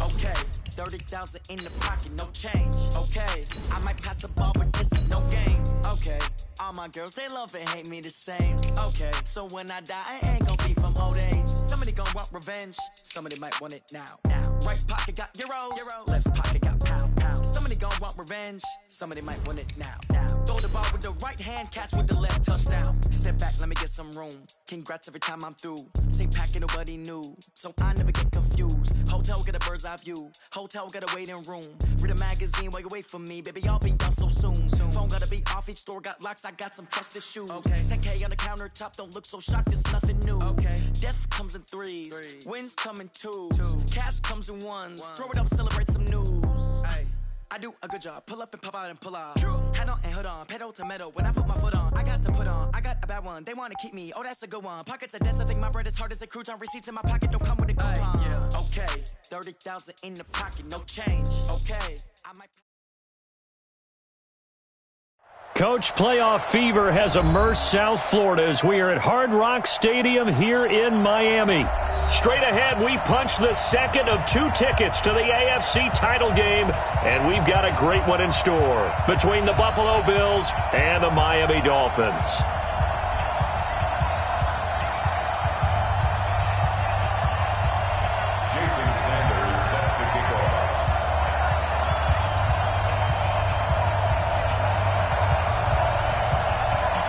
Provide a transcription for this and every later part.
Okay, 30,000 in the pocket, no change. Okay, I might pass the ball, but this is no game. Okay, all my girls, they love and hate me the same. Okay, so when I die, I ain't gonna be from old age. Somebody gonna want revenge, somebody might want it now. Right pocket got euros, left pocket got pounds. Somebody gonna want revenge, somebody might want it now. Throw the ball with the right hand, catch with the left, touchdown. Step back, let me get some room. Congrats every time I'm through. Same packet, nobody knew, so I never get confused. Hotel get a bird's eye view, hotel get a waiting room. Read a magazine while you wait for me, baby, I'll be done so soon. Phone gotta be off, each store got locks, I got some trusted shoes. 10K on the countertop, don't look so shocked, it's nothing new. Death comes in threes, wins come in twos, cash comes in ones. Throw it up, celebrate some news. I do a good job, pull up and pop out and pull out. Hat on and hood on, pedal to metal. When I put my foot on, I got to put on. I got a bad one, they wanna keep me, oh that's a good one. Pockets are dense, I think my bread is hard as a crouton. Receipts in my pocket don't come with a coupon. Okay, 30,000 in the pocket, no change. Okay, I might. Coach, playoff fever has immersed South Florida as we are at Hard Rock Stadium here in Miami. Straight ahead, we punch the second of 2 tickets to the AFC title game, and we've got a great one in store between the Buffalo Bills and the Miami Dolphins.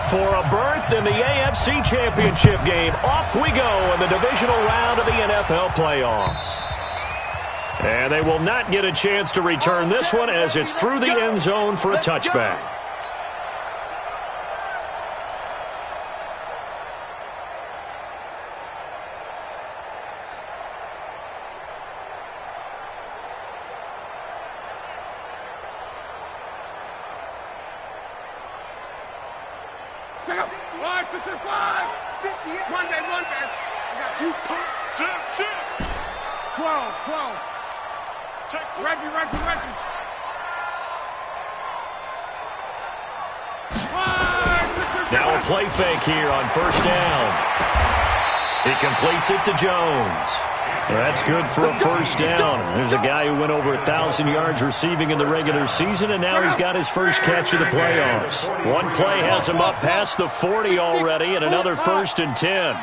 For a berth in the AFC Championship game, off we go in the divisional round of the NFL playoffs. And they will not get a chance to return this one as it's through the end zone for a touchback. Now a play fake here on first down. He completes it to Jones. That's good for a first down. There's a guy who went over 1,000 yards receiving in the regular season, and now he's got his first catch of the playoffs. One play has him up past the 40 already, and another 1st and 10.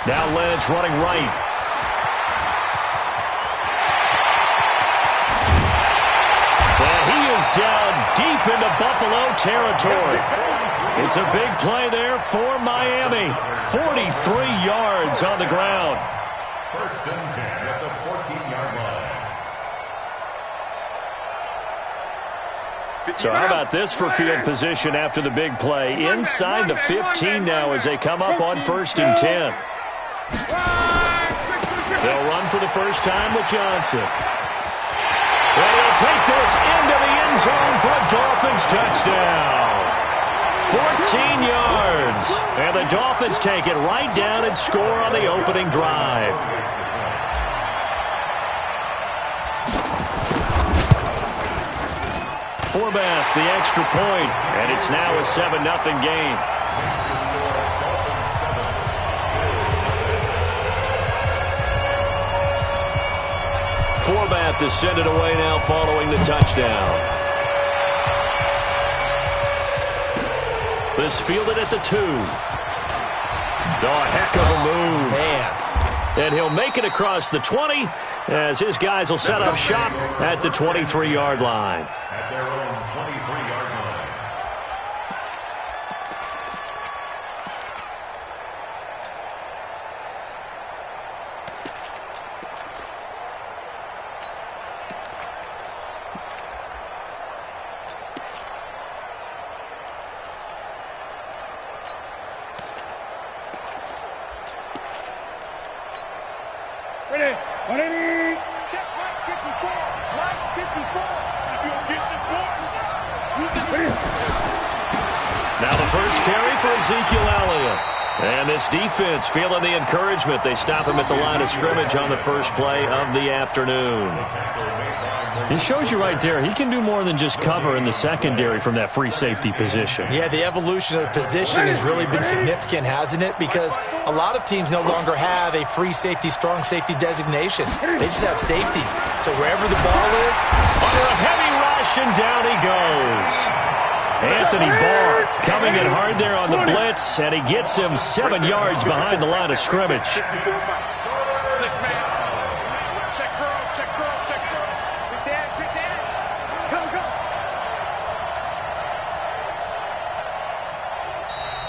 Now Lynch running right. Down deep into Buffalo territory. It's a big play there for Miami. 43 yards on the ground. 1st and 10 at the 14-yard line. So how about this for field position after the big play? Inside the 15 now as they come up on 1st and 10. They'll run for the first time with Johnson. And he'll take this into the end zone for a Dolphins touchdown. 14 yards. And the Dolphins take it right down and score on the opening drive. Forbath, the extra point, and it's now a 7-0 game. Forbath to send it away now following the touchdown. This fielded at the 2. Oh, heck of a move. Man. And he'll make it across the 20 as his guys will set up shop at the 23-yard line. At their own 23-yard line. And this defense feeling the encouragement. They stop him at the line of scrimmage on the first play of the afternoon. It shows you right there, he can do more than just cover in the secondary from that free safety position. Yeah, the evolution of the position has really been significant, hasn't it? Because a lot of teams no longer have a free safety, strong safety designation. They just have safeties. So wherever the ball is, under a heavy rush, and down he goes. Anthony Barr coming in hard there on the blitz, and he gets him 7 yards behind the line of scrimmage. 6 man. Check girls, check girls, check girls. Big dash. Go,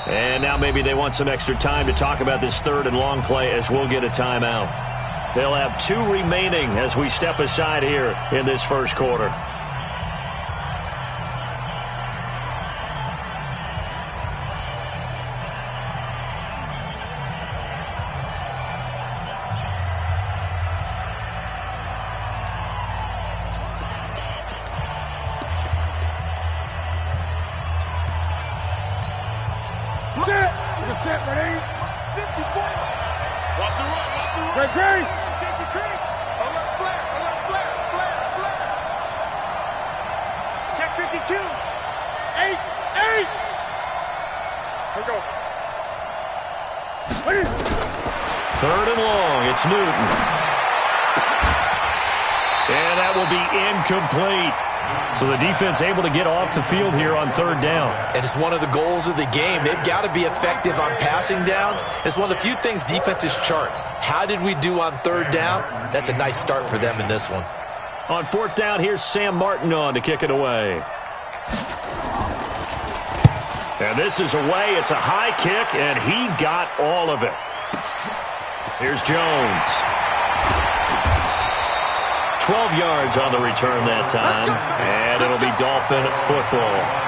go. And now maybe they want some extra time to talk about this third and long play as we'll get a timeout. They'll have 2 remaining as we step aside here in this first quarter. Third and long, it's Newton. And that will be incomplete. So the defense able to get off the field here on third down. and it's one of the goals of the game. They've got to be effective on passing downs. It's one of the few things defenses chart. How did we do on third down? That's a nice start for them in this one. On fourth down, here's Sam Martin on to kick it away. And this is away. It's a high kick, and he got all of it. Here's Jones. 12 yards on the return that time, and it'll be Dolphin football.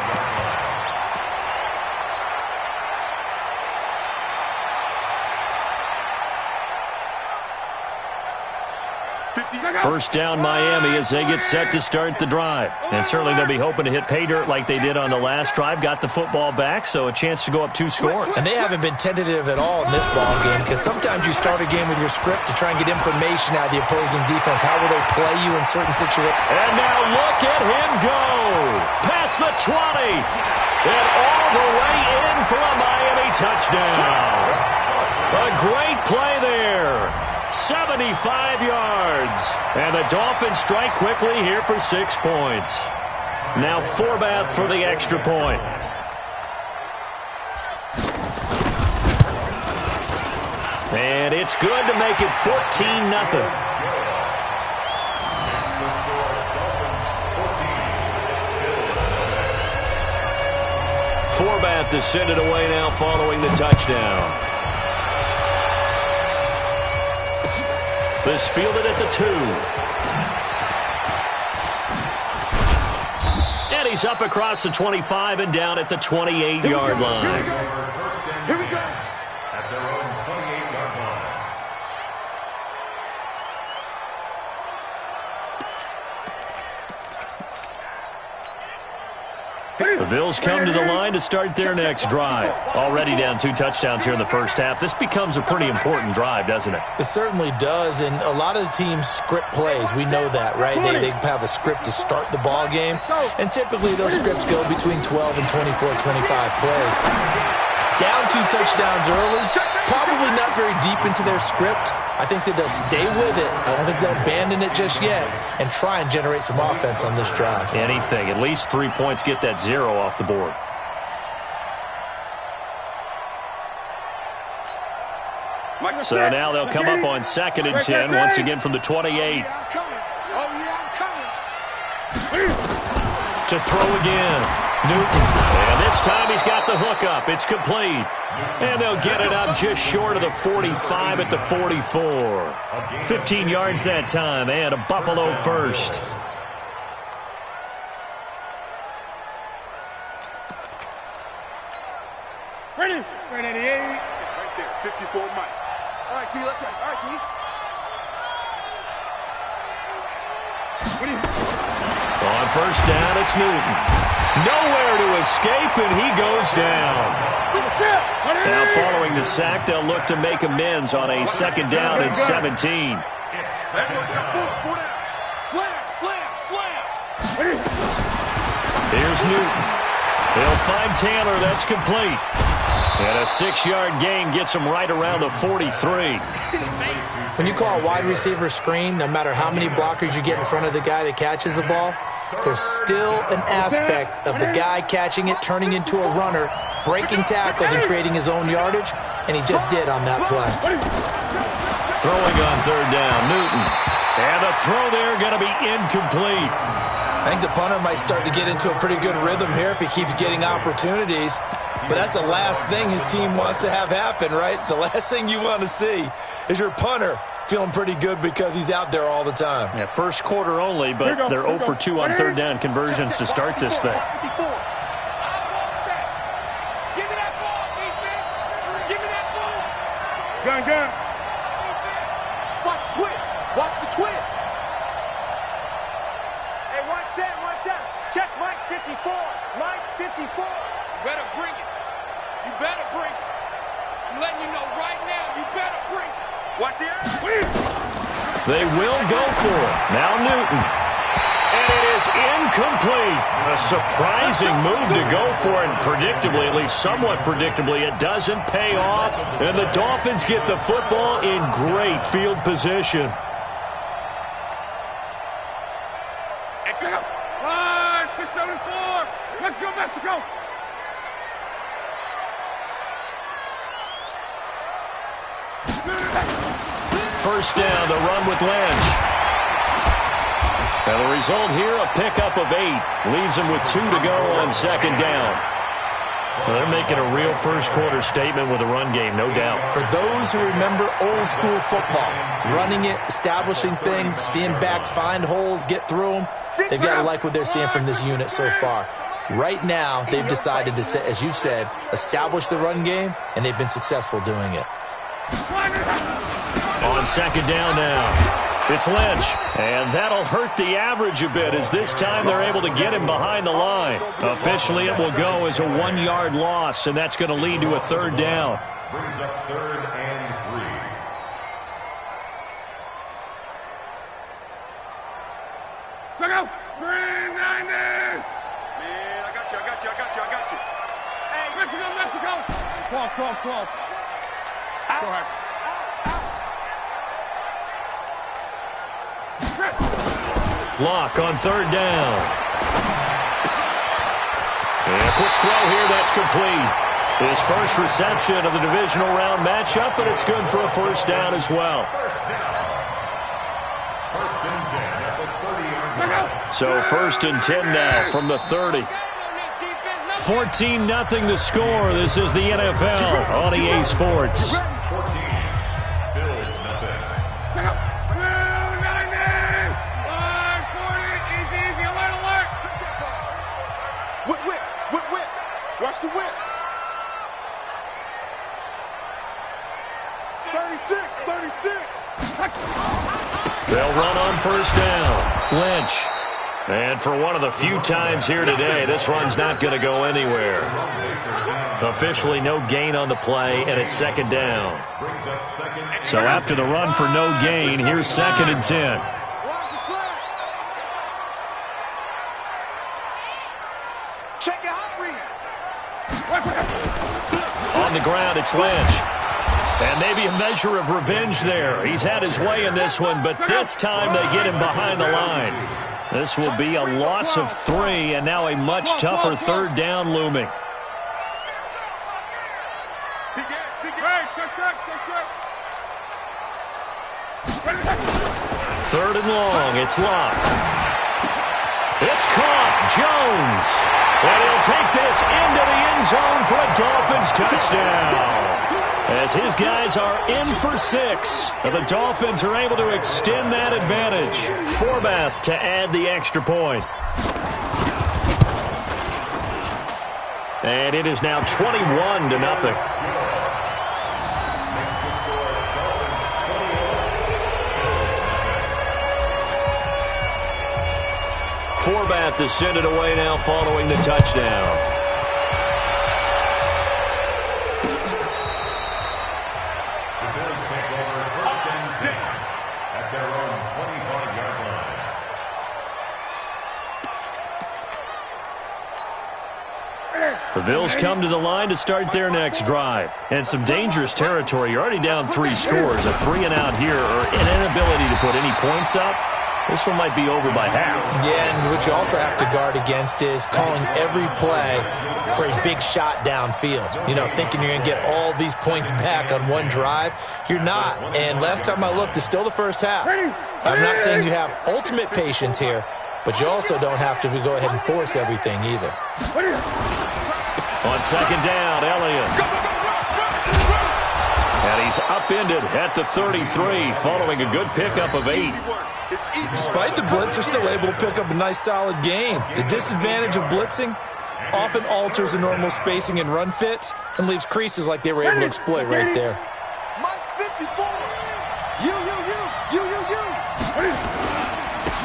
First down Miami as they get set to start the drive. And certainly they'll be hoping to hit pay dirt like they did on the last drive. Got the football back, so a chance to go up 2 scores. And they haven't been tentative at all in this ball game because sometimes you start a game with your script to try and get information out of the opposing defense. How will they play you in certain situations? And now look at him go. Past the 20. And all the way in for a Miami touchdown. A great play there. 75 yards. And the Dolphins strike quickly here for 6 points. Now Forbath for the extra point. And it's good to make it 14-0. Forbath to send it away now following the touchdown. This fielded at the 2. And he's up across the 25 and down at the 28-yard line. Here we go. At their own 28-yard line. The Bills come to the line to start their next drive. Already down 2 touchdowns here in the first half. This becomes a pretty important drive, doesn't it? It certainly does, and a lot of the teams script plays. We know that, right? They have a script to start the ball game, and typically those scripts go between 12 and 24, 25 plays. Down 2 touchdowns early, probably not very deep into their script. I think that they'll stay with it. I don't think they'll abandon it just yet and try and generate some offense on this drive. Anything. At least 3 points, get that 0 off the board. So now they'll come up on 2nd and 10, once again from the 28. To throw again. Newton. And this time he's got the hook up. It's complete. And they'll get it up just short of the 45 at the 44. 15 yards that time, and a Buffalo first. Ready? Ready, 88. Right there, 54 Mike. All right, T, let's go. All right, T. On first down, it's Newton. Nowhere to escape, and he goes down. Now following the sack, they'll look to make amends on a 2nd down and 17. Four down. Slam, Slam. Here's Newton. They'll find Taylor. That's complete. And a 6-yard gain gets him right around the 43. When you call a wide receiver screen, no matter how many blockers you get in front of the guy that catches the ball, there's still an aspect of the guy catching it, turning into a runner, breaking tackles and creating his own yardage, and he just did on that play. Throwing on third down, Newton. And the throw there going to be incomplete. I think the punter might start to get into a pretty good rhythm here if he keeps getting opportunities. But that's the last thing his team wants to have happen, right? The last thing you want to see is your punter feeling pretty good because he's out there all the time. Yeah, first quarter only, but they're 0 for 2 on third down conversions to start this thing. Gun. Watch the twist. Watch the twist. Hey, 1 7. Check Mike 54. Mike 54. You better bring it. You better bring it. I'm letting you know right now, you better bring it. Watch the air. They will go for it. Now Newton. And it is incomplete. A surprising move to go for it. Predictably, at least somewhat predictably, it doesn't pay off. And the Dolphins get the football in great field position. Line 674. Let's go, Mexico. First down, the run with Lynch. And the result here, a pickup of 8. Leaves him with 2 to go on second down. Well, they're making a real first quarter statement with a run game, no doubt. For those who remember old school football, running it, establishing things, seeing backs find holes, get through them, they've got to like what they're seeing from this unit so far. Right now, they've decided to, as you said, establish the run game, and they've been successful doing it. On second down now, it's Lynch. And that'll hurt the average a bit as this time they're able to get him behind the line. Officially, it will go as a 1-yard loss, and that's going to lead to a third down. Brings up 3rd and 3. Check out. 390. Man, I got you. Hey, Mexico. 12. Go ahead. Lock on third down. And a quick throw here, that's complete. His first reception of the divisional round matchup, but it's good for a first down as well. First and 10 at the 30-yard line. So first and 10 now from the 30. 14-0 the score. This is the NFL on EA Sports. 14. Bills nothing. Whip. Watch the whip. 36. They'll run on first down. Lynch. And for one of the few times here today, this run's not going to go anywhere. Officially no gain on the play, and it's second down. So after the run for no gain, here's second and 10. Check it out, Reed. On the ground, it's Lynch. And maybe a measure of revenge there. He's had his way in this one, but this time they get him behind the line. This will be a loss of 3, and now a much tougher third down looming. Third and long, it's locked. It's caught, Jones. And he'll take this into the end zone for a Dolphins touchdown. As his guys are in for 6. The Dolphins are able to extend that advantage. Forbath to add the extra point. And it is now 21-0. Forbath to send it away now following the touchdown. The Bills come to the line to start their next drive. And some dangerous territory. You're already down 3 scores. A 3-and-out here or an inability to put any points up. This one might be over by half. Yeah, and what you also have to guard against is calling every play for a big shot downfield. You know, thinking you're going to get all these points back on one drive. You're not. And last time I looked, it's still the first half. I'm not saying you have ultimate patience here, but you also don't have to go ahead and force everything either. On second down, Elliott. And he's upended at the 33, following a good pickup of 8. Despite the blitz, they're still able to pick up a nice, solid gain. The disadvantage of blitzing often alters the normal spacing and run fits and leaves creases like they were able to exploit right there.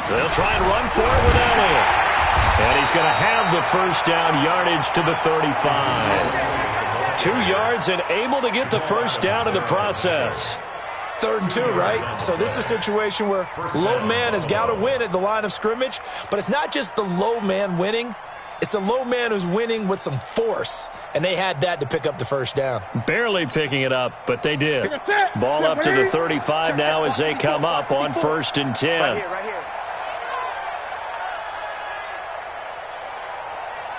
They'll try and run for it with Elliott. And he's going to have the first down yardage to the 35. 2 yards and able to get the first down in the process. 3rd and 2, right? So this is a situation where low man has got to win at the line of scrimmage, but it's not just the low man winning. It's the low man who's winning with some force, and they had that to pick up the first down. Barely picking it up, but they did. Ball up to the 35 now as they come up on 1st and 10. Right here, right here.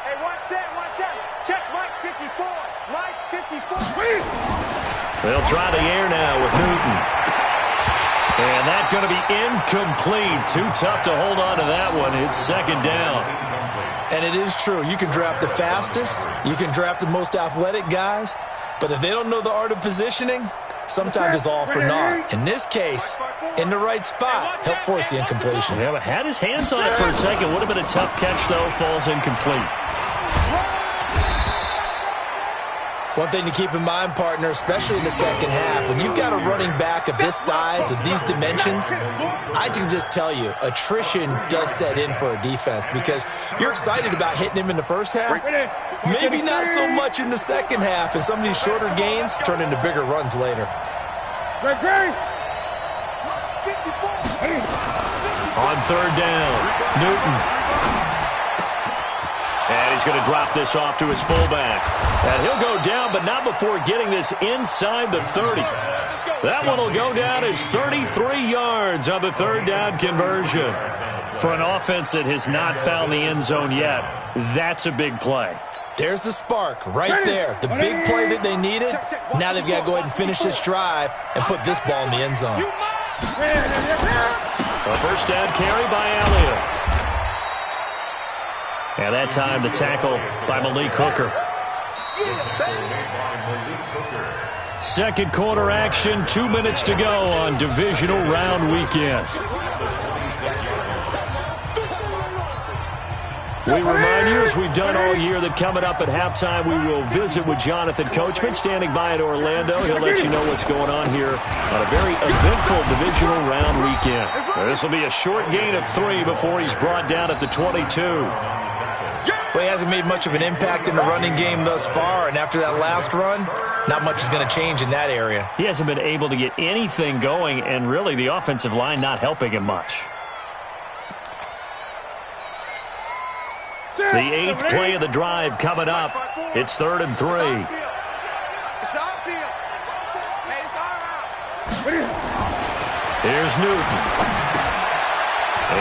Hey, 1-7. Check Mike 54. Mike 54. They'll try the air now with Newton. And that's going to be incomplete. Too tough to hold on to that one. It's 2nd down. And it is true. You can draft the fastest. You can draft the most athletic guys. But if they don't know the art of positioning, sometimes it's all for naught. In this case, in the right spot, help force the incompletion. Yeah, but had his hands on it for a second. Would have been a tough catch, though. Falls incomplete. One thing to keep in mind, partner, especially in the second half, when you've got a running back of this size, of these dimensions, I can just tell you, attrition does set in for a defense because you're excited about hitting him in the first half, maybe not so much in the second half, and some of these shorter gains turn into bigger runs later. On 3rd down, Newton. And he's going to drop this off to his fullback. And he'll go down, but not before getting this inside the 30. That one will go down as 33 yards on the 3rd down conversion. For an offense that has not found the end zone yet, that's a big play. There's the spark right there. The big play that they needed. Now they've got to go ahead and finish this drive and put this ball in the end zone. A first down carry by Elliott. And that time the tackle by Malik Hooker. Second quarter action, 2 minutes to go on divisional round weekend. We remind you, as we've done all year, that coming up at halftime, we will visit with Jonathan Coachman, standing by in Orlando. He'll let you know what's going on here on a very eventful divisional round weekend. This will be a short gain of 3 before he's brought down at the 22. Well, he hasn't made much of an impact in the running game thus far, and after that last run, not much is going to change in that area. He hasn't been able to get anything going, and really the offensive line not helping him much. The 8th play of the drive coming up. It's 3rd and 3. Here's Newton.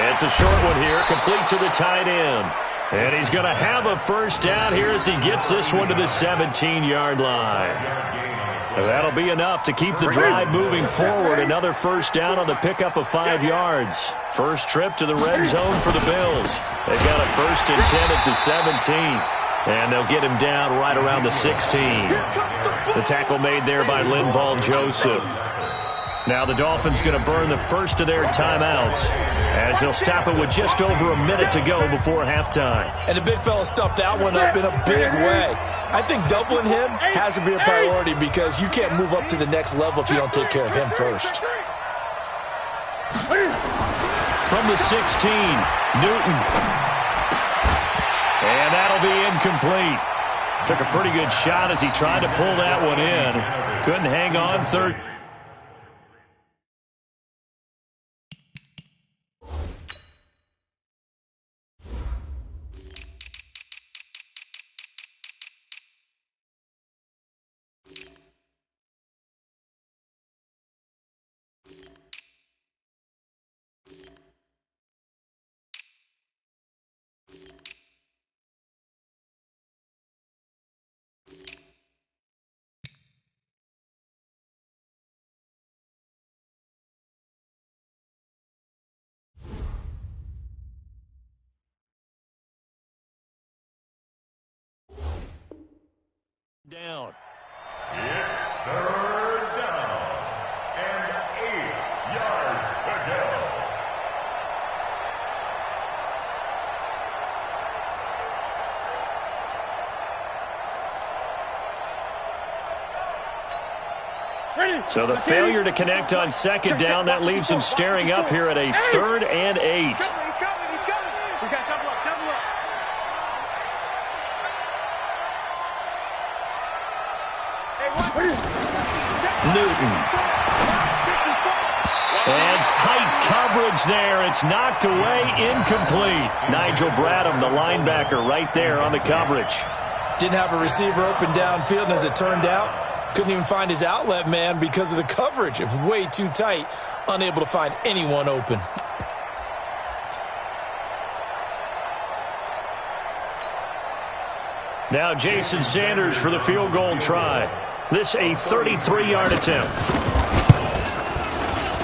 It's a short one here, complete to the tight end. And he's going to have a first down here as he gets this one to the 17-yard line. That'll be enough to keep the drive moving forward. Another first down on the pickup of 5 yards. First trip to the red zone for the Bills. They've got a 1st and 10 at the 17. And they'll get him down right around the 16. The tackle made there by Linval Joseph. Now the Dolphins going to burn the first of their timeouts as they'll stop it with just over a minute to go before halftime. And the big fella stuffed that one up in a big way. I think doubling him has to be a priority because you can't move up to the next level if you don't take care of him first. From the 16, Newton. And that'll be incomplete. Took a pretty good shot as he tried to pull that one in. Couldn't hang on. 3rd. down. It's third down and 8 yards to go. So the failure to connect on second down, that leaves him staring up here at a 3rd and 8. He's coming. We got double up. Newton. And tight coverage there. It's knocked away, incomplete. Nigel Bradham, the linebacker, right there on the coverage. Didn't have a receiver open downfield, and as it turned out, couldn't even find his outlet man because of the coverage. It was way too tight, unable to find anyone open. Now Jason Sanders for the field goal try. This a 33-yard attempt.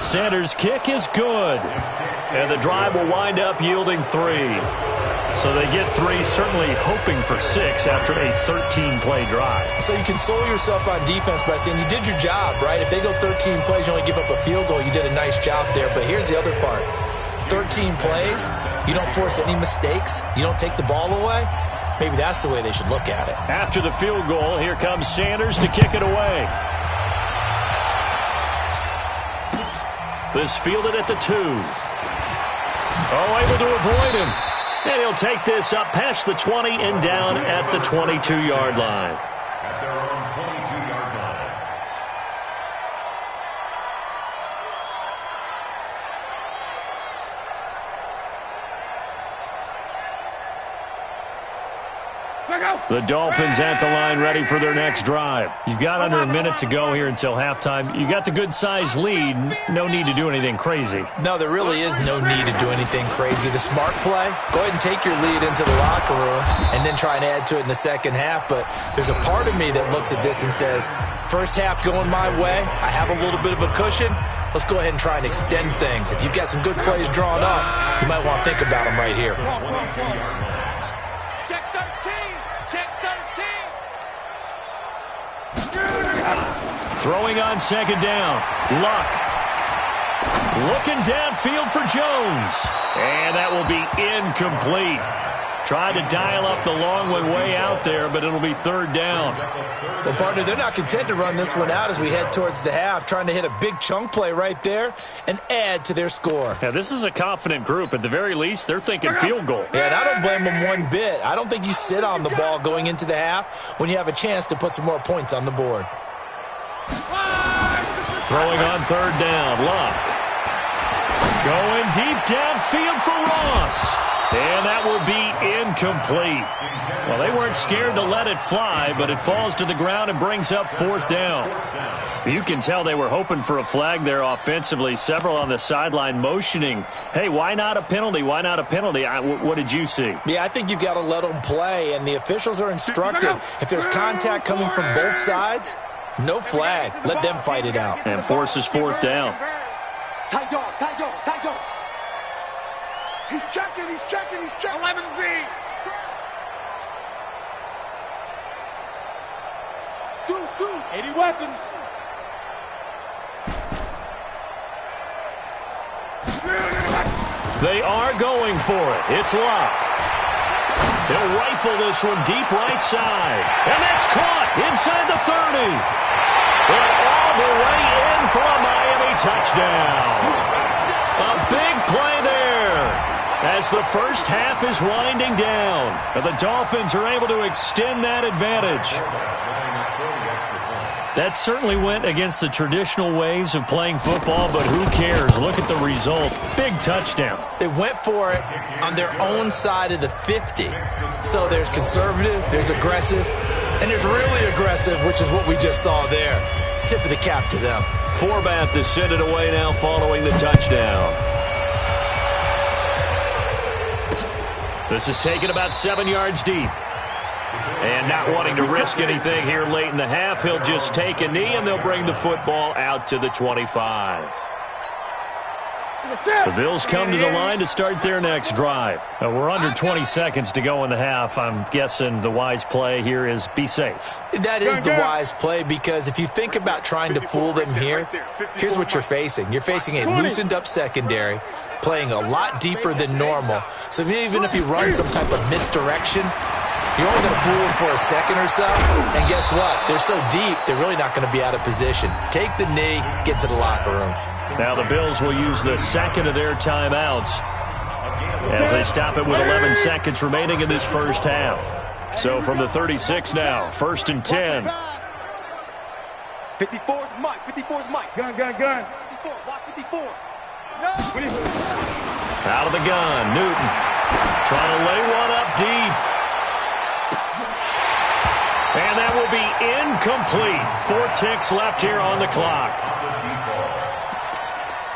Sanders' kick is good. And the drive will wind up yielding 3. So they get 3, certainly hoping for 6 after a 13-play drive. So you console yourself on defense by saying you did your job, right? If they go 13 plays, you only give up a field goal, you did a nice job there. But here's the other part. 13 plays, you don't force any mistakes, you don't take the ball away. Maybe that's the way they should look at it. After the field goal, here comes Sanders to kick it away. This fielded at the 2. Oh, able to avoid him. And he'll take this up past the 20 and down at the 22-yard line. At their own 22-yard line. The Dolphins at the line ready for their next drive. You've got under a minute to go here until halftime. You got the good-sized lead. No need to do anything crazy. No, there really is no need to do anything crazy. The smart play, go ahead and take your lead into the locker room and then try and add to it in the second half. But there's a part of me that looks at this and says, first half going my way, I have a little bit of a cushion. Let's go ahead and try and extend things. If you've got some good plays drawn up, you might want to think about them right here. Check 13. Throwing on second down. Luck. Looking downfield for Jones. And that will be incomplete. Tried to dial up the long one way out there, but it'll be 3rd down. Well, partner, they're not content to run this one out as we head towards the half, trying to hit a big chunk play right there and add to their score. Yeah, this is a confident group. At the very least, they're thinking field goal. Yeah, and I don't blame them one bit. I don't think you sit on the ball going into the half when you have a chance to put some more points on the board. Throwing on 3rd down. Luck. Going deep downfield for Ross. And that will be incomplete. Well, they weren't scared to let it fly, but it falls to the ground and brings up 4th down. You can tell they were hoping for a flag there offensively. Several on the sideline motioning, hey, why not a penalty? Why not a penalty? What did you see? Yeah, I think you've got to let them play, and the officials are instructed. If there's contact coming from both sides, no flag. Let them fight it out. And forces 4th down. Tight dog. He's checking. 11B. 80 weapon. They are going for it. It's Luck. They'll rifle this one deep right side. And that's caught inside the 30. And all the way in for a Miami touchdown. A big play there as the first half is winding down. And the Dolphins are able to extend that advantage. That certainly went against the traditional ways of playing football, but who cares? Look at the result. Big touchdown. They went for it on their own side of the 50. So there's conservative, there's aggressive, and there's really aggressive, which is what we just saw there. Tip of the cap to them. Forbath to send it away now following the touchdown. This is taken about 7 yards deep. And not wanting to risk anything here late in the half, he'll just take a knee, and they'll bring the football out to the 25. The Bills come to the line to start their next drive. We're under 20 seconds to go in the half. I'm guessing the wise play here is be safe. That is the wise play, because if you think about trying to fool them here, here's what you're facing. You're facing a loosened up secondary, playing a lot deeper than normal. So even if you run some type of misdirection, you're only going to fool them for a second or so. And guess what? They're so deep, they're really not going to be out of position. Take the knee, get to the locker room. Now the Bills will use the second of their timeouts as they stop it with 11 seconds remaining in this first half. So from the 36 now, 1st and 10. 54's Mike. 54's Mike. Gun. 54. Watch 54. No. Out of the gun, Newton trying to lay one up deep. And that will be incomplete. 4 ticks left here on the clock.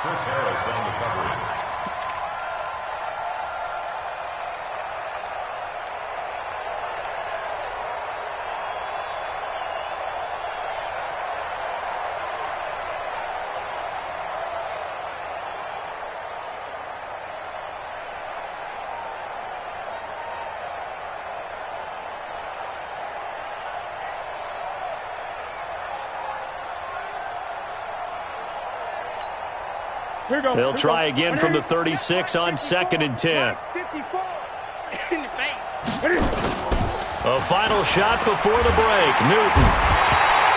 Chris Harris on the coverage. They'll try again from the 36 on 2nd and 10. 54. In the face. A final shot before the break. Newton.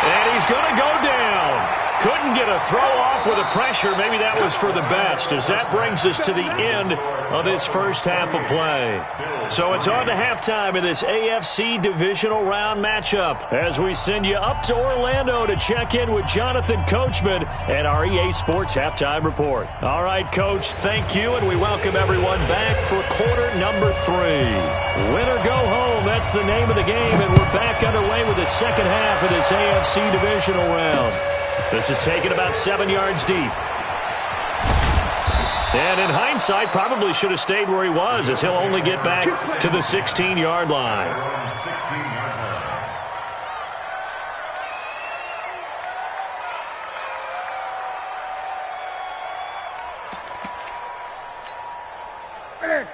And he's going to go down. Couldn't get a throw off with the pressure. Maybe that was for the best, as that brings us to the end of this first half of play. So it's on to halftime in this AFC divisional round matchup as we send you up to Orlando to check in with Jonathan Coachman and our EA Sports Halftime Report. All right, Coach, thank you, and we welcome everyone back for quarter number 3. Win or go home, that's the name of the game, and we're back underway with the second half of this AFC divisional round. This is taken about 7 yards deep. And in hindsight, probably should have stayed where he was, as he'll only get back to the 16-yard line. 16-yard line.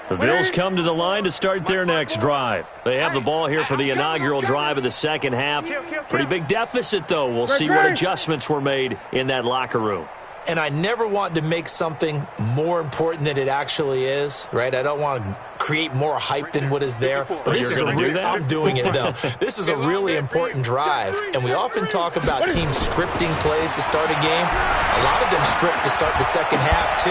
The Bills come to the line to start their next drive. They have the ball here for the inaugural drive of the second half. Pretty big deficit, though. We'll see what adjustments were made in that locker room. And I never want to make something more important than it actually is, right? I don't want to create more hype than what is there. But this is I'm doing it, though. This is a really important drive. And we often talk about teams scripting plays to start a game. A lot of them script to start the second half, too.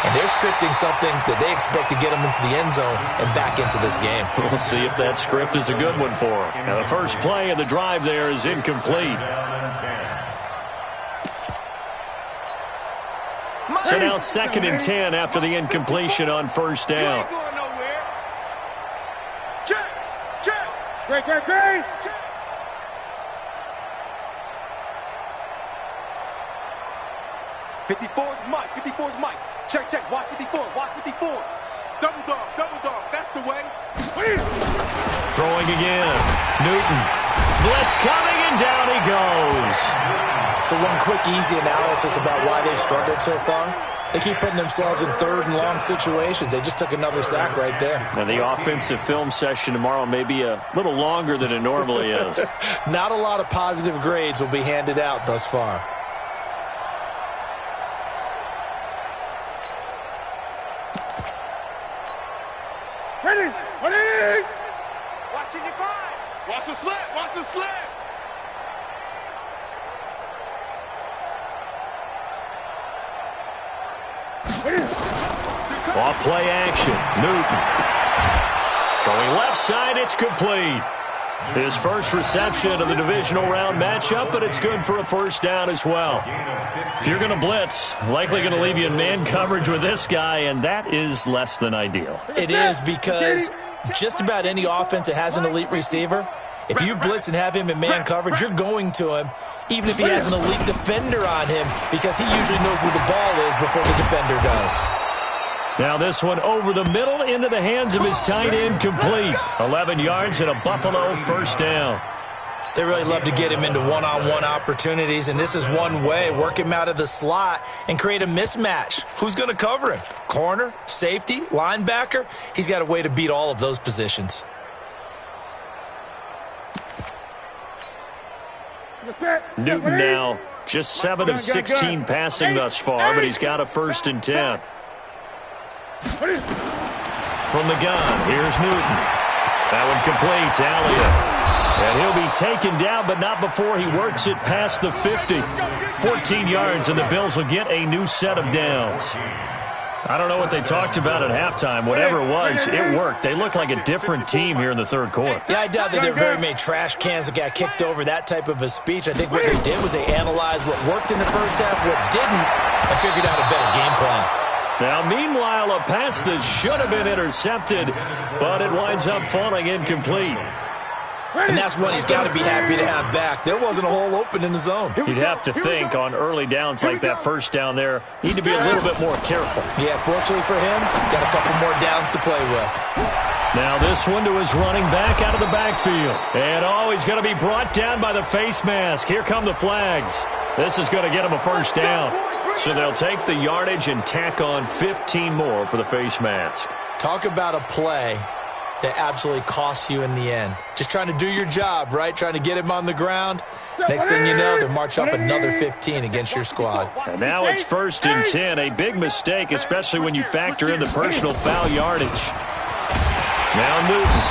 And they're scripting something that they expect to get them into the end zone and back into this game. We'll see if that script is a good one for them. Now, the first play of the drive there is incomplete. So now 2nd and 10 after the incompletion on first down. Check. Great. 54's Mike. 54's Mike. Check. Watch 54. Double dog. That's the way. Throwing again. Newton. Blitz coming, and down he goes. So one quick, easy analysis about why they struggled so far. They keep putting themselves in 3rd and long situations. They just took another sack right there. And the offensive film session tomorrow may be a little longer than it normally is. Not a lot of positive grades will be handed out thus far. Ready. Watching your five. Watch the slant. Off play action. Newton. Throwing left side, it's complete. His first reception of the divisional round matchup, but it's good for a first down as well. If you're going to blitz, likely going to leave you in man coverage with this guy, and that is less than ideal. It is, because just about any offense that has an elite receiver, if you blitz and have him in man coverage, you're going to him, even if he has an elite defender on him, because he usually knows where the ball is before the defender does. Now this one over the middle into the hands of his tight end, complete. 11 yards and a Buffalo first down. They really love to get him into one-on-one opportunities, and this is one way. Work him out of the slot and create a mismatch. Who's going to cover him? Corner, safety, linebacker? He's got a way to beat all of those positions. Newton now just 7 of 16 passing thus far, but he's got a 1st and 10. From the gun, here's Newton. That one complete to Elliott. And he'll be taken down, but not before he works it past the 50. 14 yards, and the Bills will get a new set of downs. I don't know what they talked about at halftime. Whatever it was, it worked. They look like a different team here in the third quarter. Yeah, I doubt that there were very many trash cans that got kicked over, that type of a speech. I think what they did was they analyzed what worked in the first half, what didn't, and figured out a better game plan. Now, meanwhile, a pass that should have been intercepted, but it winds up falling incomplete. And that's one he's got to be happy to have back. There wasn't a hole open in the zone. You'd have to think on early downs like that first down there, need to be a little bit more careful. Yeah, fortunately for him, got a couple more downs to play with. Now this one to his running back out of the backfield. And he's going to be brought down by the face mask. Here come the flags. This is going to get him a 1st down. So they'll take the yardage and tack on 15 more for the face mask. Talk about a play that absolutely costs you in the end. Just trying to do your job, right? Trying to get him on the ground. Next thing you know, they'll march off another 15 against your squad. And now it's 1st and 10. A big mistake, especially when you factor in the personal foul yardage. Now Newton.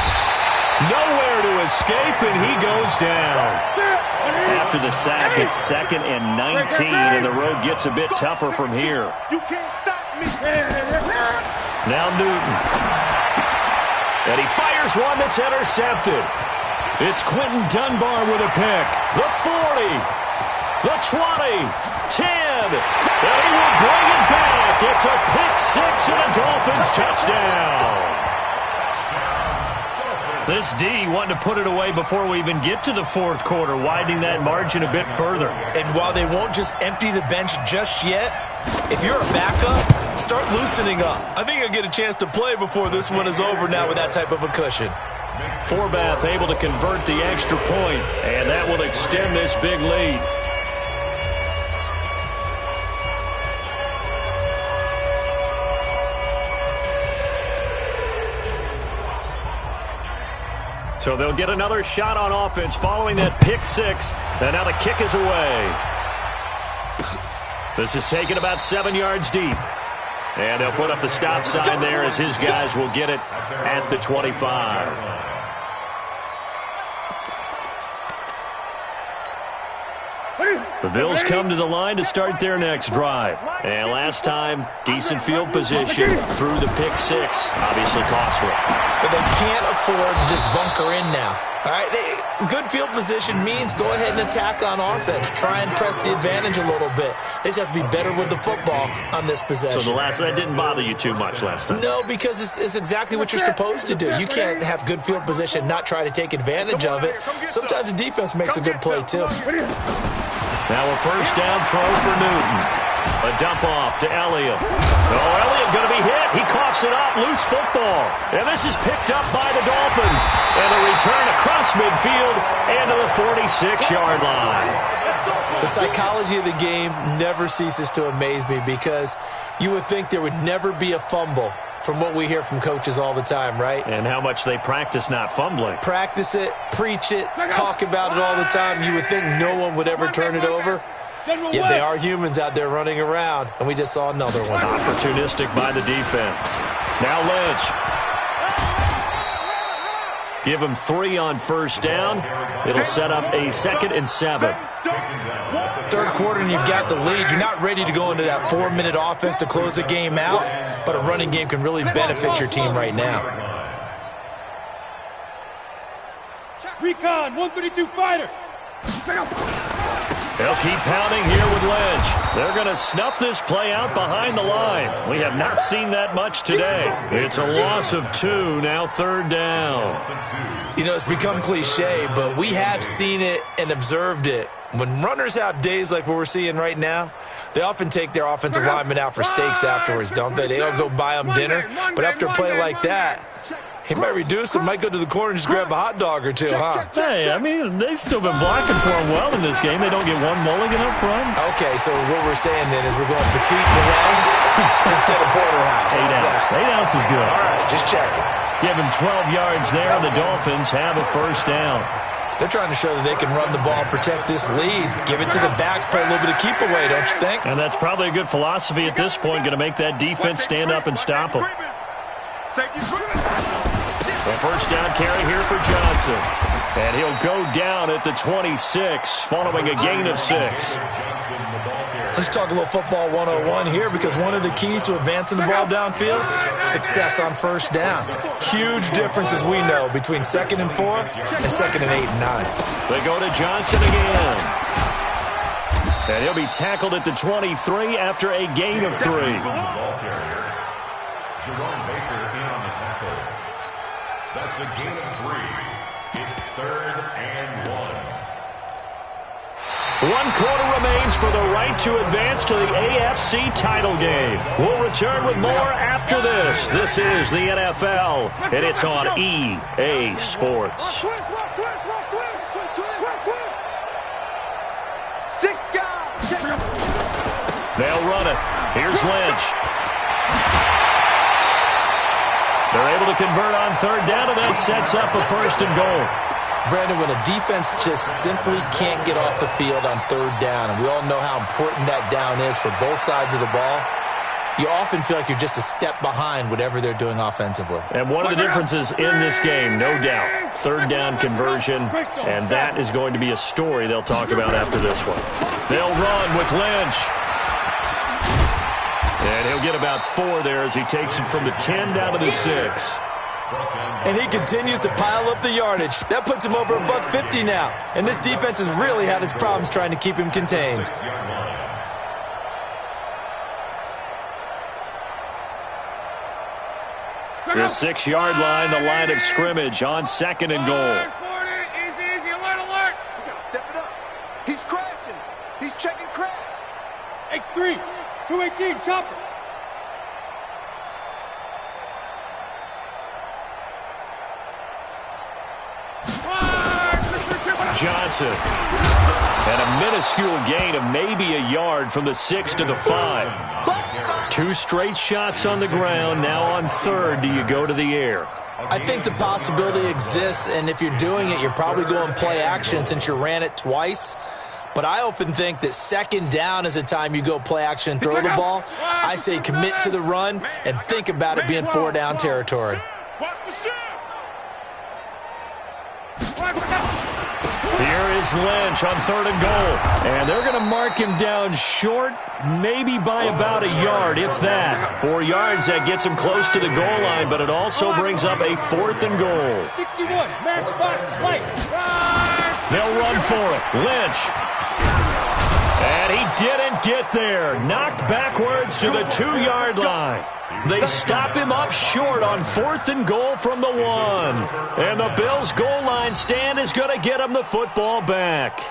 Nowhere to escape, and he goes down. After the sack, it's 2nd and 19, and the road gets a bit tougher from here. You can't stop me. Now Newton. And he fires one that's intercepted. It's Quentin Dunbar with a pick. The 40. The 20. 10. And he will bring it back. It's a pick 6 and a Dolphins touchdown. This D wanting to put it away before we even get to the 4th quarter, widening that margin a bit further. And while they won't just empty the bench just yet, if you're a backup, start loosening up. I think you'll get a chance to play before this one is over now with that type of a cushion. Forbath able to convert the extra point, and that will extend this big lead. So they'll get another shot on offense following that pick 6, and now the kick is away. This is taken about 7 yards deep. And they'll put up the stop sign there as his guys will get it at the 25. The Bills come to the line to start their next drive. And last time, decent field position through the pick 6. Obviously costly. But they can't afford to just bunker in now. All right, good field position means go ahead and attack on offense. Try and press the advantage a little bit. They just have to be better with the football on this possession. So that didn't bother you too much last time? No, because it's exactly what you're supposed to do. You can't have good field position, not try to take advantage of it. Sometimes the defense makes a good play, too. Now a 1st down throw for Newton. A dump off to Elliott. Oh, Elliott going to be hit. He coughs it up. Loose football. And this is picked up by the Dolphins. And a return across midfield and to the 46-yard line. The psychology of the game never ceases to amaze me because you would think there would never be a fumble from what we hear from coaches all the time, right? And how much they practice not fumbling. Practice it, preach it, talk about it all the time. You would think no one would ever turn it over. Yet they are humans out there running around, and we just saw another one. Opportunistic by the defense. Now Lynch. Give him 3 on 1st down. It'll set up a 2nd and 7. 3rd quarter and you've got the lead. You're not ready to go into that 4-minute offense to close the game out, but a running game can really benefit your team right now. Recon, 132 fighter. They'll keep pounding here with Lynch. They're going to snuff this play out behind the line. We have not seen that much today. It's a loss of 2, now 3rd down. You know, it's become cliche, but we have seen it and observed it. When runners have days like what we're seeing right now, they often take their offensive linemen out for steaks afterwards, don't they? They don't go buy them dinner. But after a play like that, He might reduce it, might go to the corner and just grab a hot dog or two, huh? Hey, I mean, they've still been blocking for him well in this game. They don't get one mulligan up front. Okay, so what we're saying then is we're going petite filet instead of porterhouse. 8 ounce. 8 ounce is good. All right, just checking. Give him 12 yards there. The Dolphins have a first down. They're trying to show that they can run the ball and protect this lead. Give it to the backs, play a little bit of keep away, don't you think? And that's probably a good philosophy at this point, going to make that defense stand up and stop them. A first down carry here for Johnson. And he'll go down at the 26 following a gain of 6. Let's talk a little football 101 here, because one of the keys to advancing the ball downfield, success on first down. Huge difference, as we know, between 2nd and 4 and 2nd and 8 and 9. They go to Johnson again. And he'll be tackled at the 23 after a gain of 3. That's a gain of 3. It's 3rd and 1. 1 quarter remains for the right to advance to the AFC title game. We'll return with more after this. This is the NFL, and it's on EA Sports. They'll run it. Here's Lynch. They're able to convert on 3rd down, and that sets up a 1st and goal. Brandon, when a defense just simply can't get off the field on 3rd down, and we all know how important that down is for both sides of the ball, you often feel like you're just a step behind whatever they're doing offensively. And one of the differences in this game, no doubt, 3rd down conversion, and that is going to be a story they'll talk about after this one. They'll run with Lynch. And he'll get about 4 there as he takes it from the 10 down to the 6. And he continues to pile up the yardage. That puts him over $150 now. And this defense has really had its problems trying to keep him contained. The 6-yard line, the line of scrimmage on 2nd and goal. Easy, alert. We gotta step it up. He's crashing. He's checking crash. X3, 218, chopper. Johnson. And a minuscule gain of maybe a yard from the 6 to the 5. 2 straight shots on the ground. Now on 3rd, do you go to the air? I think the possibility exists, and if you're doing it, you're probably going play action since you ran it twice. But I often think that 2nd down is a time you go play action and throw the ball. I say commit to the run and think about it being 4-down territory. Here is Lynch on 3rd and goal. And they're going to mark him down short, maybe by about a yard, if that. 4 yards, that gets him close to the goal line, but it also brings up a 4th and goal. 61, matchbox, light. They'll run for it. Lynch. And he didn't get there. Knocked backwards to the 2-yard line. They stop him up short on 4th and goal from the 1. And the Bills' goal line stand is going to get him the football back.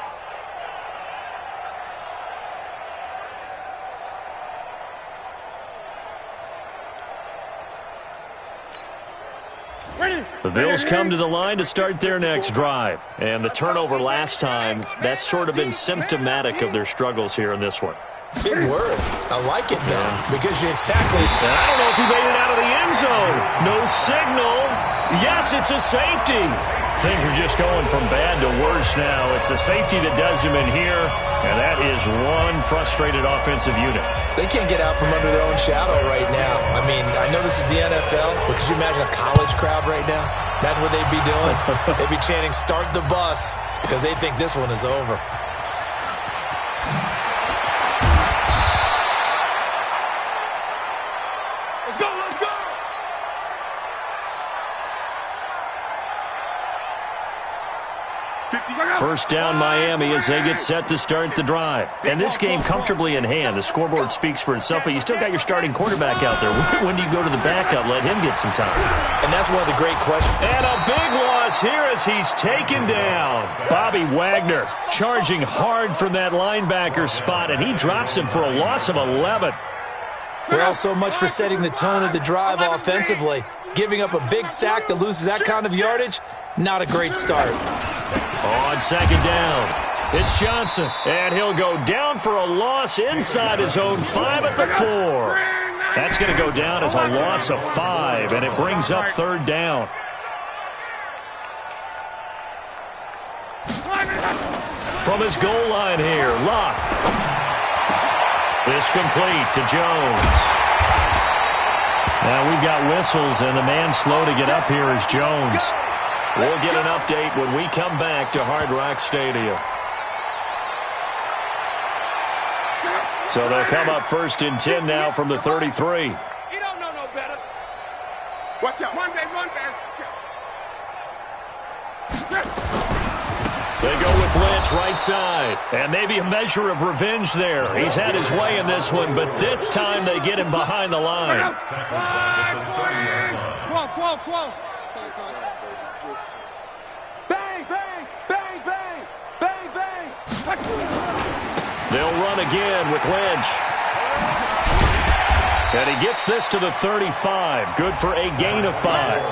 The Bills come to the line to start their next drive. And the turnover last time, that's sort of been symptomatic of their struggles here in this one. Big word. I like it, though, because you exactly... And I don't know if he made it out of the end zone. No signal. Yes, it's a safety. Things are just going from bad to worse now. It's a safety that does him in here, and that is one frustrated offensive unit. They can't get out from under their own shadow right now. I mean, I know this is the NFL, but could you imagine a college crowd right now? That's what they'd be doing. They'd be chanting, "Start the bus," because they think this one is over. First down Miami as they get set to start the drive. And this game comfortably in hand. The scoreboard speaks for itself, but you still got your starting quarterback out there. When do you go to the backup? Let him get some time. And that's one of the great questions. And a big loss here as he's taken down. Bobby Wagner charging hard from that linebacker spot, and he drops him for a loss of 11. Well, so much for setting the tone of the drive offensively. Giving up a big sack that loses that kind of yardage, not a great start. On second down, it's Johnson, and he'll go down for a loss inside his own 5 at the 4. That's going to go down as a loss of 5, and it brings up third down. From his goal line here, Locke. This complete to Jones. Now we've got whistles, and the man slow to get up here is Jones. We'll get an update when we come back to Hard Rock Stadium. So they'll come up first and 10 now from the 33. You don't know no better. Watch out. Monday. They go with Lynch right side. And maybe a measure of revenge there. He's had his way in this one, but this time they get him behind the line. Quo. Bang, bang, bang, bang, bang, bang. They'll run again with Lynch. And he gets this to the 35. Good for a gain of 5.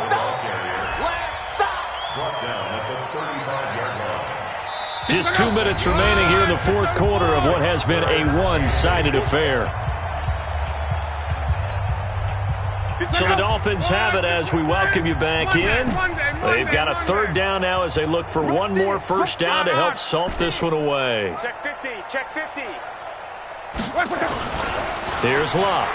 Just 2 minutes remaining here in the fourth quarter of what has been a one-sided affair. So the Dolphins have it as we welcome you back in. They've got a third down now as they look for one more first down to help salt this one away. Check 50. Here's Locke.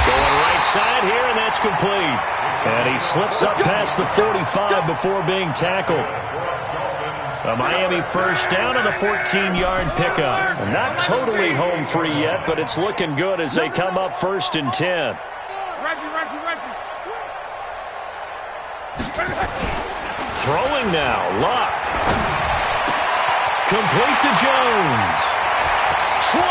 Going right side here, and that's complete. And he slips up past the 45 before being tackled. A Miami first down on the 14-yard pickup. Not totally home free yet, but it's looking good as they come up first and 10. Throwing now, Locke. Complete to Jones. 20,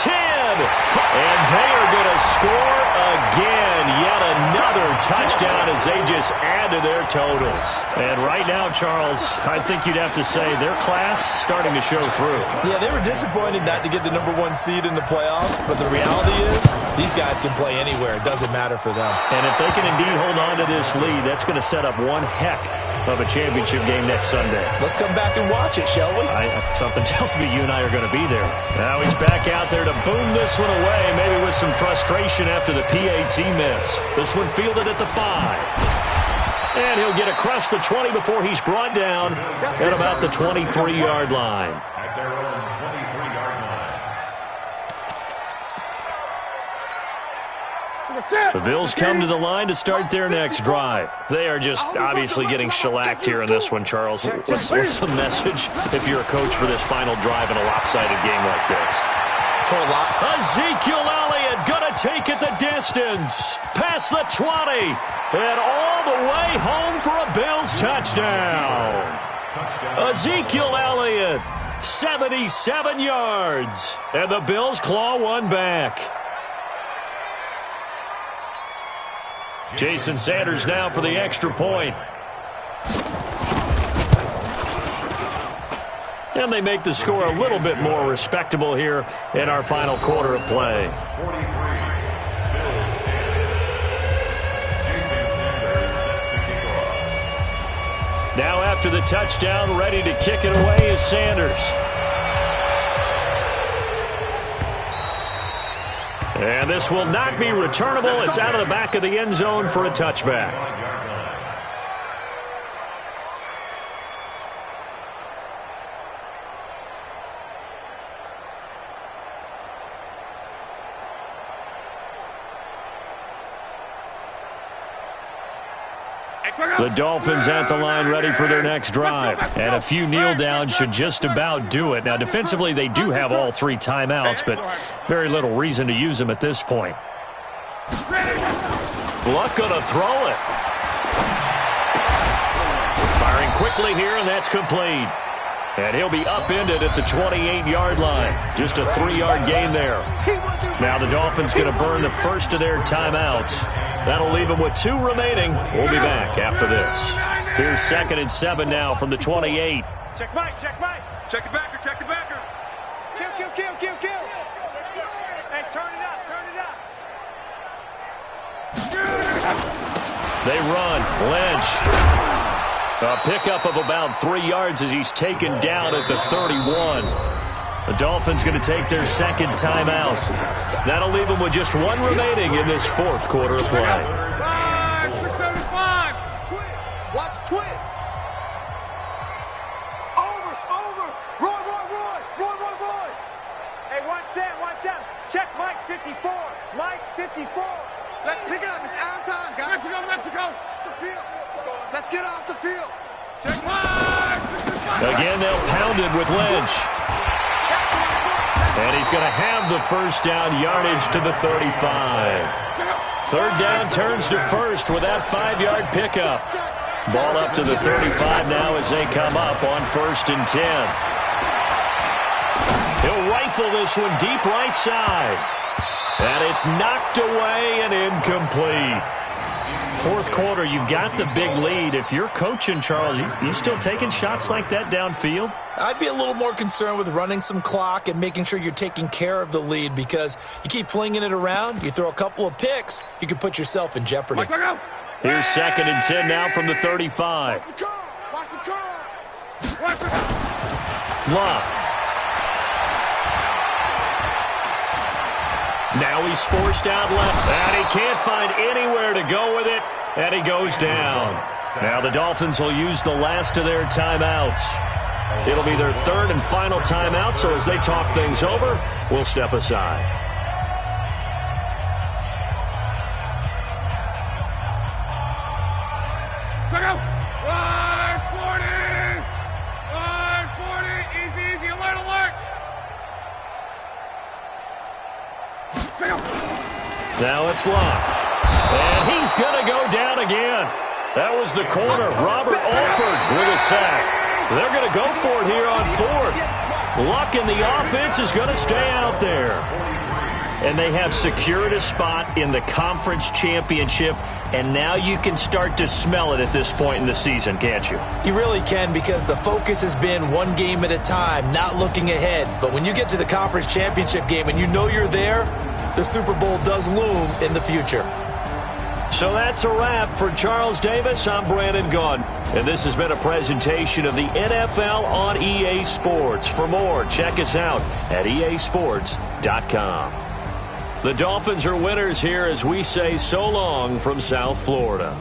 10, 5. And they are going to score again. Yet another touchdown as they just add to their totals. And right now, Charles, I think you'd have to say their class starting to show through. Yeah, they were disappointed not to get the #1 seed in the playoffs, but the reality is these guys can play anywhere. It doesn't matter for them. And if they can indeed hold on to this lead, that's going to set up one heck of a championship game next Sunday. Let's come back and watch it, shall we? Something tells me you and I are going to be there. Now he's back out there to boom this one away, maybe with some frustration after the PAT miss. This one fielded at the 5. And he'll get across the 20 before he's brought down at about the 23-yard line. At their own 23-yard line. The Bills come to the line to start their next drive. They are just obviously getting shellacked here in this one, Charles. What's the message if you're a coach for this final drive in a lopsided game like this? Ezekiel Elliott going to take it the distance. Past the 20. And all the way home for a Bills touchdown. Ezekiel Elliott, 77 yards. And the Bills claw one back. Jason Sanders now for the extra point. And they make the score a little bit more respectable here in our final quarter of play. 43, Bills 10. Jason Sanders set to kick off. Now after the touchdown, ready to kick it away is Sanders. And this will not be returnable. It's out of the back of the end zone for a touchback. The Dolphins at the line ready for their next drive. And a few kneel downs should just about do it. Now, defensively, they do have all 3 timeouts, but very little reason to use them at this point. Luck going to throw it. Firing quickly here, and that's complete. And he'll be upended at the 28-yard line. Just a 3-yard gain there. Now the Dolphins going to burn the first of their timeouts. That'll leave them with 2 remaining. We'll be back after this. Here's 2nd and 7 now from the 28. Check Mike. Check the backer. Kill. Hey, turn it up. They run. Lynch. A pickup of about 3 yards as he's taken down at the 31. The Dolphins going to take their second timeout. That'll leave them with just one remaining in this fourth quarter of play. 675. Watch twins. Over. Roy. Hey, 1-7. Check Mike 54. Mike 54. Let's pick it up. It's our time, guys. Mexico. The field. Let's get off the field. Check Mike. Again, they'll pound it with Lynch. And he's going to have the first down, yardage to the 35. Third down turns to first with that 5-yard pickup. Ball up to the 35 now as they come up on 1st and 10. He'll rifle this one deep right side. And it's knocked away and incomplete. Fourth quarter, you've got the big lead. If you're coaching, Charles, you still taking shots like that downfield? I'd be a little more concerned with running some clock and making sure you're taking care of the lead, because you keep flinging it around, you throw a couple of picks, you could put yourself in jeopardy. Here's 2nd and 10 now from the 35. Watch the curl. Love. Now he's forced out left, and he can't find anywhere to go with it, and he goes down. Now the Dolphins will use the last of their timeouts. It'll be their third and final timeout, so as they talk things over, we'll step aside. Line 40. Easy. Alert. Now it's locked. And he's going to go down again. That was the corner, Robert Alford, with a sack. They're going to go for it here on 4th. Luck in the offense is going to stay out there. And they have secured a spot in the conference championship, and now you can start to smell it at this point in the season, can't you? You really can, because the focus has been one game at a time, not looking ahead. But when you get to the conference championship game and you know you're there, the Super Bowl does loom in the future. So that's a wrap. For Charles Davis, I'm Brandon Gaudin, and this has been a presentation of the NFL on EA Sports. For more, check us out at easports.com. The Dolphins are winners here as we say so long from South Florida.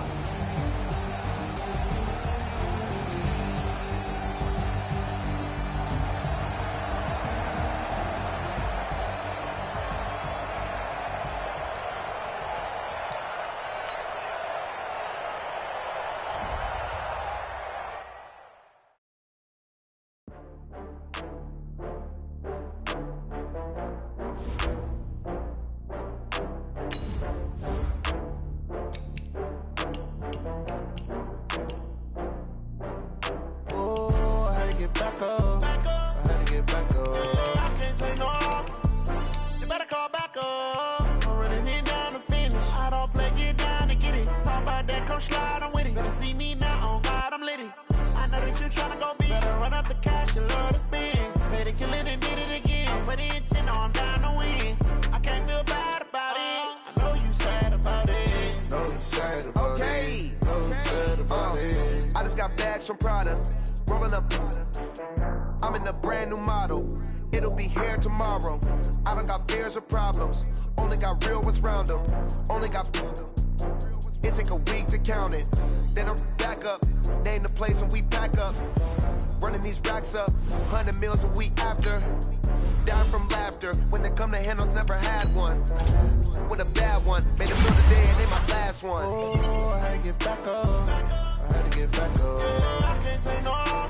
I'm in a brand new model. It'll be here tomorrow. I don't got fears or problems. Only got real ones round them. Only got... It take a week to count it. Then I'm back up. Name the place and we back up. Running these racks up. 100 meals a week after. Dying from laughter. When they come to handles, never had one. With a bad one. Made them feel the day and they my last one. Oh, I had to get back up. I had to get back up. I can't take no.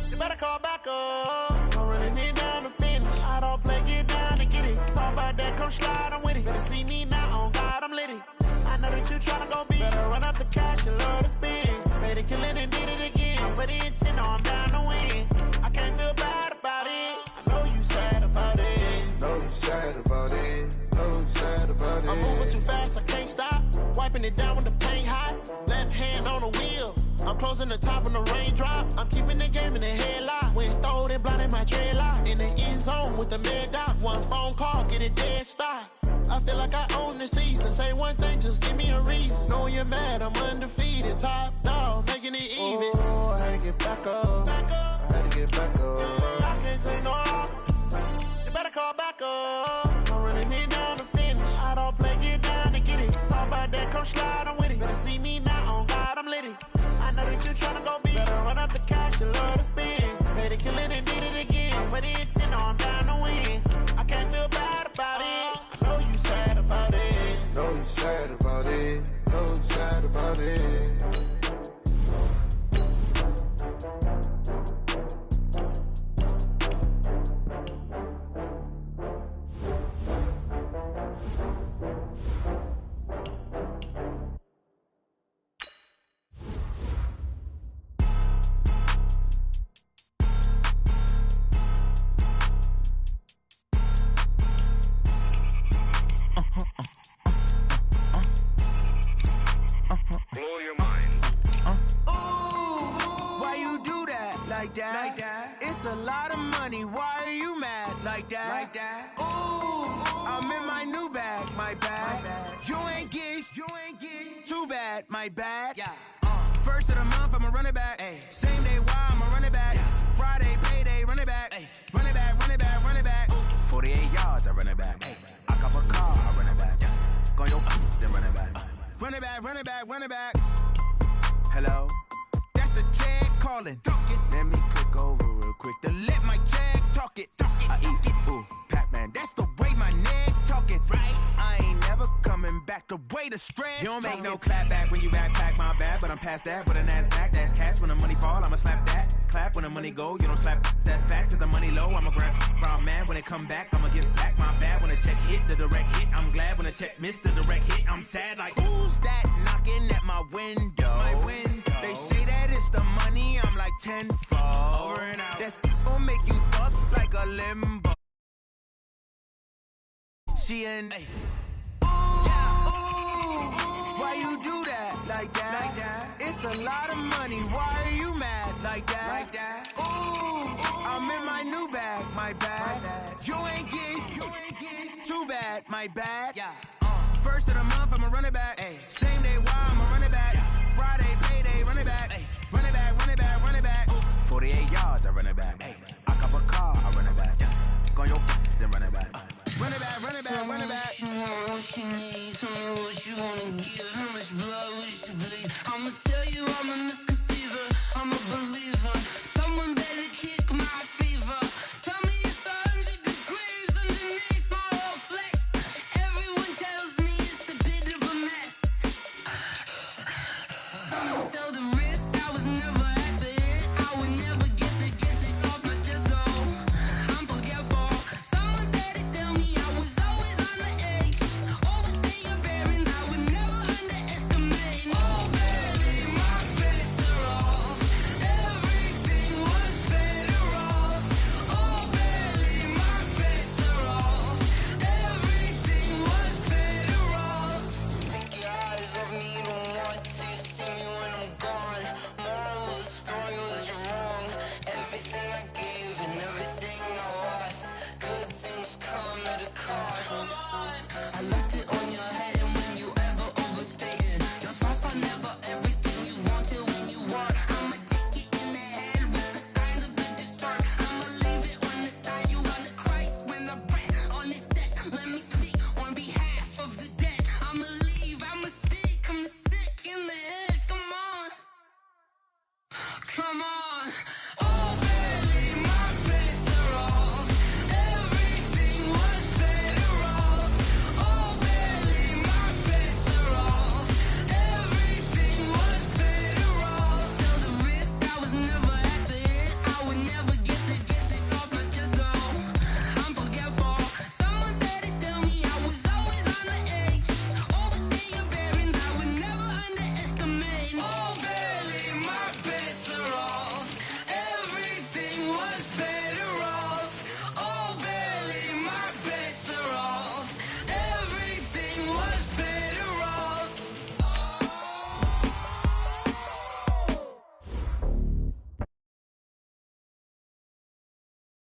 You better call back up. I'm running it down to finish. I don't play, get down and get it. Talk about that, come slide, I'm with it. Better see me now, on God, I'm litty. I know that you tryna go big. Better run up the cash and love to spend. Made it, kill it, and did it again. But the intent, no, I'm down to win. I can't feel bad about it. I know you sad about it. Know you sad about it. Know you sad about it. I'm moving too fast, I can't stop. Wiping it down with the paint hot. Left hand on the wheel. I'm closing the top when the raindrop. I'm keeping the game in the headlock. When throwed and blinded my dreadlock. In the end zone with the mid dot. One phone call, get it dead stop. I feel like I own the season. Say one thing, just give me a reason. Knowing you're mad, I'm undefeated. Top dog, making it even. Oh, I had to get back up. I had to get back up. I can't take no loss. You better call back up. I'm running it down to finish. I don't play, get down to get it. Talk about that, come slide, I'm with it. Better see me now, on God, I'm litty. I know that you're trying to go big. Better run up the cash, you love to spend. Made it, kill it, and did it again. I'm with the intent, no, I'm down to win. I can't feel bad about it. I know you sad about it. Know you sad about it. Know you sad about it. It's a lot of money, why are you mad like that? Ooh, I'm in my new bag, my bad. You ain't get too bad, my bad. First of the month, I'ma run it back. Same day, why I'ma run it back. Friday, payday, run it back. Run it back, run it back, run it back. 48 yards, I run it back. I cop a car, I run it back. Go yo, then run it back. Run it back, run it back, run it back. Hello? That's the jag calling. Let me click over real quick to let my jag talk it. I eat it, ooh, Pac-Man. That's the way my neck talking. Right? I ain't never coming back. The way the stress. You don't make no clap back when you backpack, my bad. But I'm past that. With an ass back, that's cash. When the money fall, I'ma slap that. Clap when the money go, you don't slap. That's facts. If the money low, I'ma grab brown man. When it come back, I'ma get back my bad. When the check hit, the direct hit. I'm glad when the check missed the direct hit. I'm sad like, who's that knocking at my window? My window. They say that it's the money, I'm like tenfold. Over and out. That's gon' make you fuck like a limbo. She and why you do that like that? It's a lot of money, why are you mad like that? Ooh, I'm in my new bag, my bad. You ain't get too bad, my bad. First of the month, I'ma run it back.